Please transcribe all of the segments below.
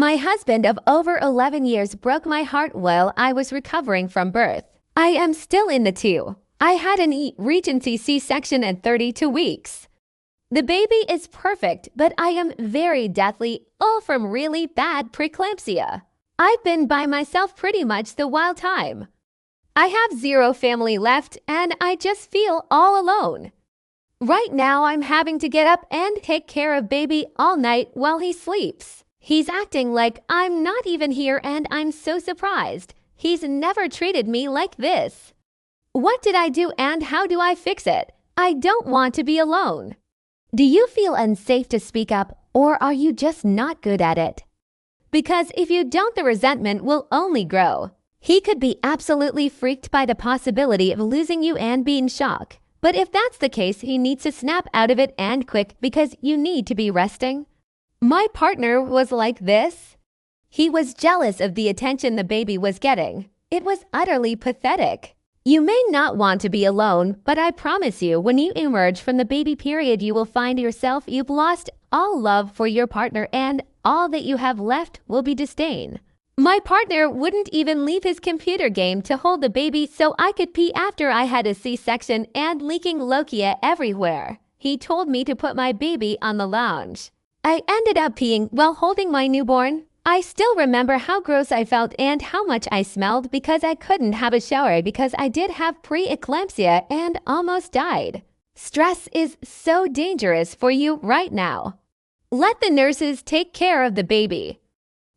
My husband of over 11 years broke my heart while I was recovering from birth. I am still in the two. I had an Regency C-section at 32 weeks. The baby is perfect, but I am very deathly ill from really bad preeclampsia. I've been by myself pretty much the whole time. I have zero family left and I just feel all alone. Right now I'm having to get up and take care of baby all night while he sleeps. He's acting like I'm not even here and I'm so surprised. He's never treated me like this. What did I do and how do I fix it? I don't want to be alone. Do you feel unsafe to speak up or are you just not good at it? Because if you don't, the resentment will only grow. He could be absolutely freaked by the possibility of losing you and be in shock. But if that's the case, he needs to snap out of it and quick because you need to be resting. My partner was like this. He was jealous of the attention the baby was getting. It was utterly pathetic. You may not want to be alone, but I promise you, when you emerge from the baby period, you will find yourself you've lost all love for your partner and all that you have left will be disdain. My partner wouldn't even leave his computer game to hold the baby so I could pee after I had a C-section and leaking lochia everywhere. He told me to put my baby on the lounge. I ended up peeing while holding my newborn. I still remember how gross I felt and how much I smelled because I couldn't have a shower because I did have preeclampsia and almost died. Stress is so dangerous for you right now. Let the nurses take care of the baby.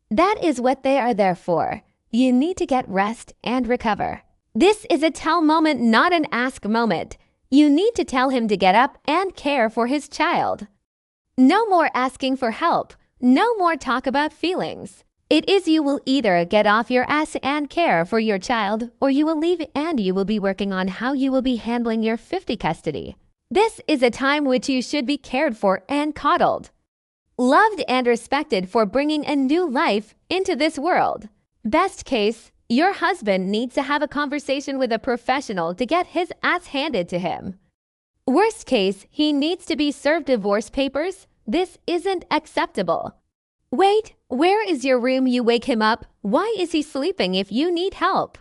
That is what they are there for. You need to get rest and recover. This is a tell moment, not an ask moment. You need to tell him to get up and care for his child. No more asking for help. No more talk about feelings. It is you will either get off your ass and care for your child, or you will leave and you will be working on how you will be handling your 50 custody. This is a time which you should be cared for and coddled. Loved and respected for bringing a new life into this world. Best case, your husband needs to have a conversation with a professional to get his ass handed to him. Worst case, he needs to be served divorce papers. This isn't acceptable. Wait, where is your room? You wake him up. Why is he sleeping if you need help?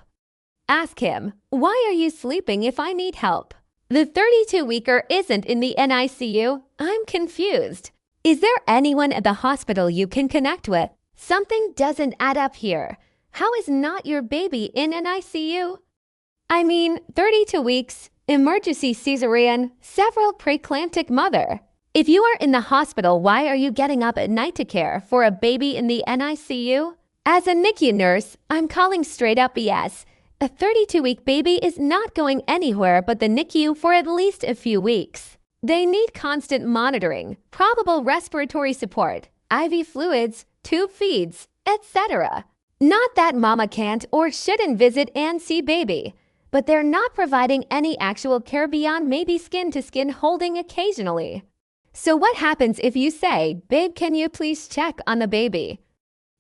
Ask him, why are you sleeping if I need help? The 32-weeker isn't in the NICU. I'm confused. Is there anyone at the hospital you can connect with? Something doesn't add up here. How is not your baby in an ICU? I mean, 32 weeks, emergency cesarean, several preeclamptic mother. If you are in the hospital, why are you getting up at night to care for a baby in the NICU? As a NICU nurse, I'm calling straight up BS. A 32-week baby is not going anywhere but the NICU for at least a few weeks. They need constant monitoring, probable respiratory support, IV fluids, tube feeds, etc. Not that mama can't or shouldn't visit and see baby, but they're not providing any actual care beyond maybe skin-to-skin holding occasionally. So what happens if you say, babe, can you please check on the baby?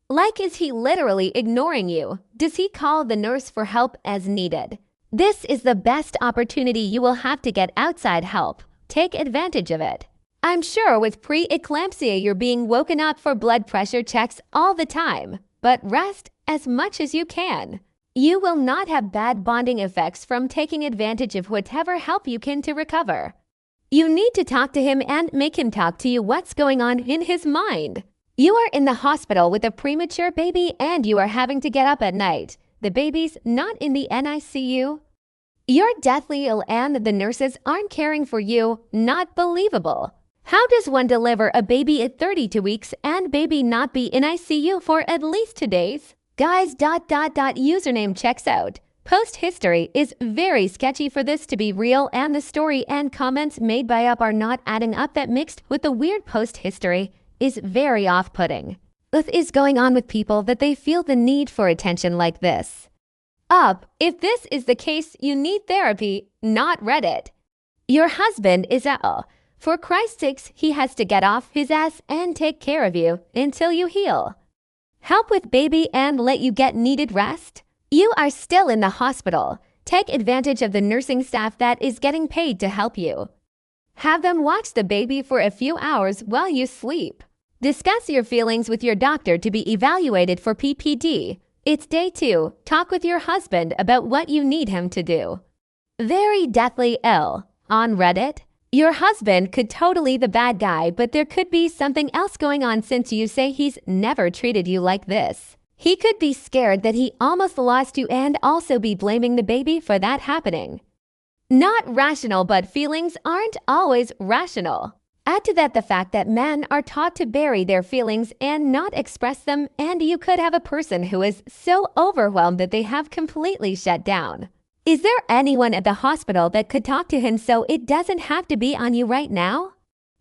Like, is he literally ignoring you? Does he call the nurse for help as needed? This is the best opportunity you will have to get outside help. Take advantage of it. I'm sure with preeclampsia you're being woken up for blood pressure checks all the time, but rest as much as you can. You will not have bad bonding effects from taking advantage of whatever help you can to recover. You need to talk to him and make him talk to you what's going on in his mind. You are in the hospital with a premature baby and you are having to get up at night. The baby's not in the NICU. You're deathly ill and the nurses aren't caring for you. Not believable. How does one deliver a baby at 32 weeks and baby not be in ICU for at least 2 days? Guys, username checks out. Post history is very sketchy for this to be real and the story and comments made by up are not adding up. That mixed with the weird post history is very off-putting. What is going on with people that they feel the need for attention like this? Up, if this is the case, you need therapy, not Reddit. Your husband is ill. For Christ's sakes, he has to get off his ass and take care of you until you heal. Help with baby and let you get needed rest? You are still in the hospital. Take advantage of the nursing staff that is getting paid to help you. Have them watch the baby for a few hours while you sleep. Discuss your feelings with your doctor to be evaluated for PPD. It's day 2. Talk with your husband about what you need him to do. Very deathly ill. On Reddit, your husband could totally the bad guy, but there could be something else going on since you say he's never treated you like this. He could be scared that he almost lost you and also be blaming the baby for that happening. Not rational, but feelings aren't always rational. Add to that the fact that men are taught to bury their feelings and not express them, and you could have a person who is so overwhelmed that they have completely shut down. Is there anyone at the hospital that could talk to him so it doesn't have to be on you right now?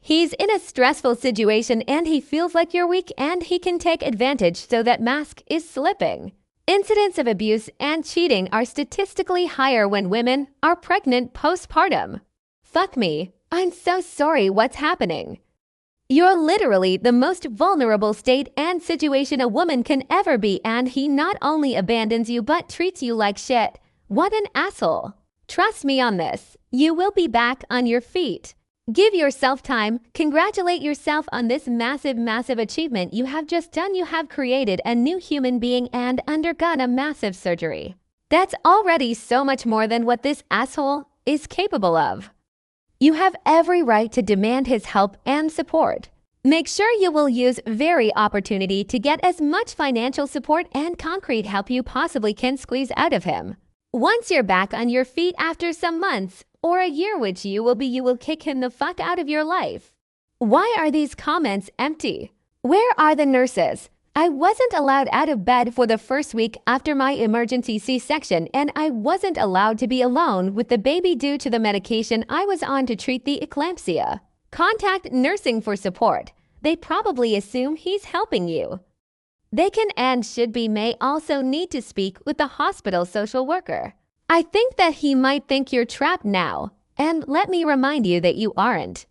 He's in a stressful situation and he feels like you're weak and he can take advantage so that mask is slipping. Incidents of abuse and cheating are statistically higher when women are pregnant postpartum. Fuck me. I'm so sorry what's happening. You're literally the most vulnerable state and situation a woman can ever be, and he not only abandons you but treats you like shit. What an asshole. Trust me on this. You will be back on your feet. Give yourself time. Congratulate yourself on this massive achievement you have just done. You have created a new human being and undergone a massive surgery. That's already so much more than what this asshole is capable of. You have every right to demand his help and support. Make sure you will use every opportunity to get as much financial support and concrete help you possibly can squeeze out of him. Once you're back on your feet after some months or a year, which you will kick him the fuck out of your life. Why are these comments empty? Where are the nurses? I wasn't allowed out of bed for the first week after my emergency C-section, and I wasn't allowed to be alone with the baby due to the medication I was on to treat the eclampsia. Contact nursing for support. They probably assume he's helping you. They can and should be may also need to speak with the hospital social worker. I think that he might think you're trapped now, and let me remind you that you aren't.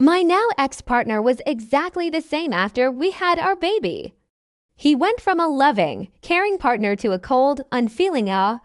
My now ex-partner was exactly the same after we had our baby. He went from a loving, caring partner to a cold, unfeeling I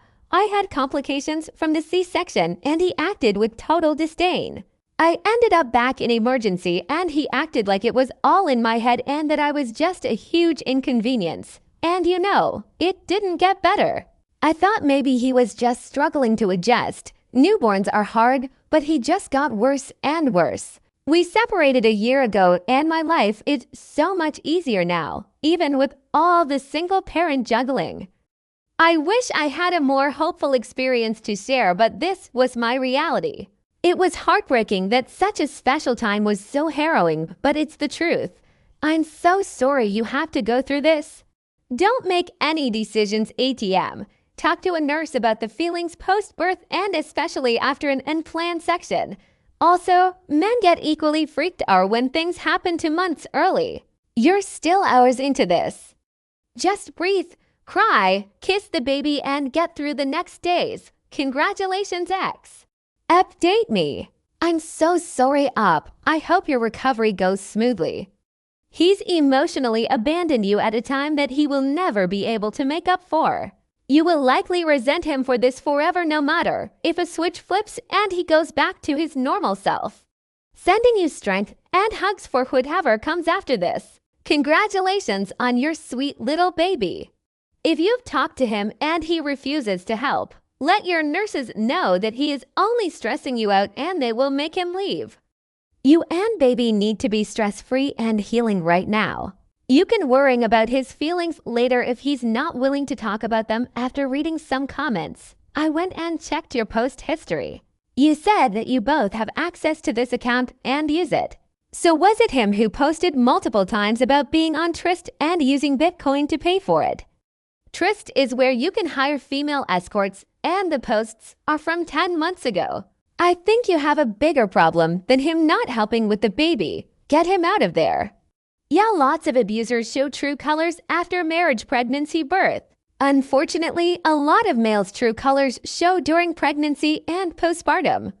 had complications from the C-section and he acted with total disdain. I ended up back in emergency and he acted like it was all in my head and that I was just a huge inconvenience. And you know, it didn't get better. I thought maybe he was just struggling to adjust. Newborns are hard, but he just got worse and worse. We separated a year ago and my life is so much easier now, even with all the single parent juggling. I wish I had a more hopeful experience to share, but this was my reality. It was heartbreaking that such a special time was so harrowing, but it's the truth. I'm so sorry you have to go through this. Don't make any decisions ATM. Talk to a nurse about the feelings post-birth and especially after an unplanned section. Also, men get equally freaked out when things happen 2 months early. You're still hours into this. Just breathe, cry, kiss the baby, and get through the next days. Congratulations, X. Update me. I'm so sorry, Up. I hope your recovery goes smoothly. He's emotionally abandoned you at a time that he will never be able to make up for. You will likely resent him for this forever no matter if a switch flips and he goes back to his normal self. Sending you strength and hugs for whatever comes after this. Congratulations on your sweet little baby. If you've talked to him and he refuses to help, let your nurses know that he is only stressing you out and they will make him leave. You and baby need to be stress-free and healing right now. You can worry about his feelings later if he's not willing to talk about them. After reading some comments, I went and checked your post history. You said that you both have access to this account and use it. So was it him who posted multiple times about being on Tryst and using Bitcoin to pay for it? Tryst is where you can hire female escorts and the posts are from 10 months ago. I think you have a bigger problem than him not helping with the baby. Get him out of there. Yeah, lots of abusers show true colors after marriage, pregnancy, birth. Unfortunately, a lot of males' true colors show during pregnancy and postpartum.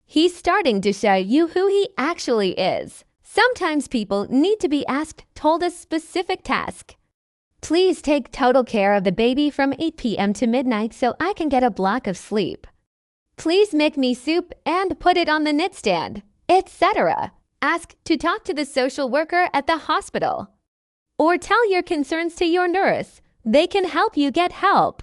He's starting to show you who he actually is. Sometimes people need to be asked, told a specific task. Please take total care of the baby from 8 p.m. to midnight so I can get a block of sleep. Please make me soup and put it on the nightstand, etc. Ask to talk to the social worker at the hospital. Or tell your concerns to your nurse. They can help you get help.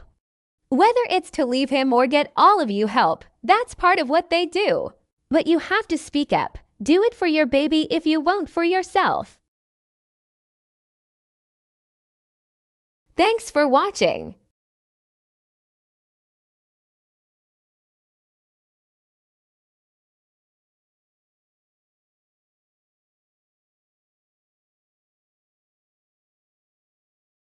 Whether it's to leave him or get all of you help, that's part of what they do. But you have to speak up. Do it for your baby if you won't for yourself. Thanks for watching.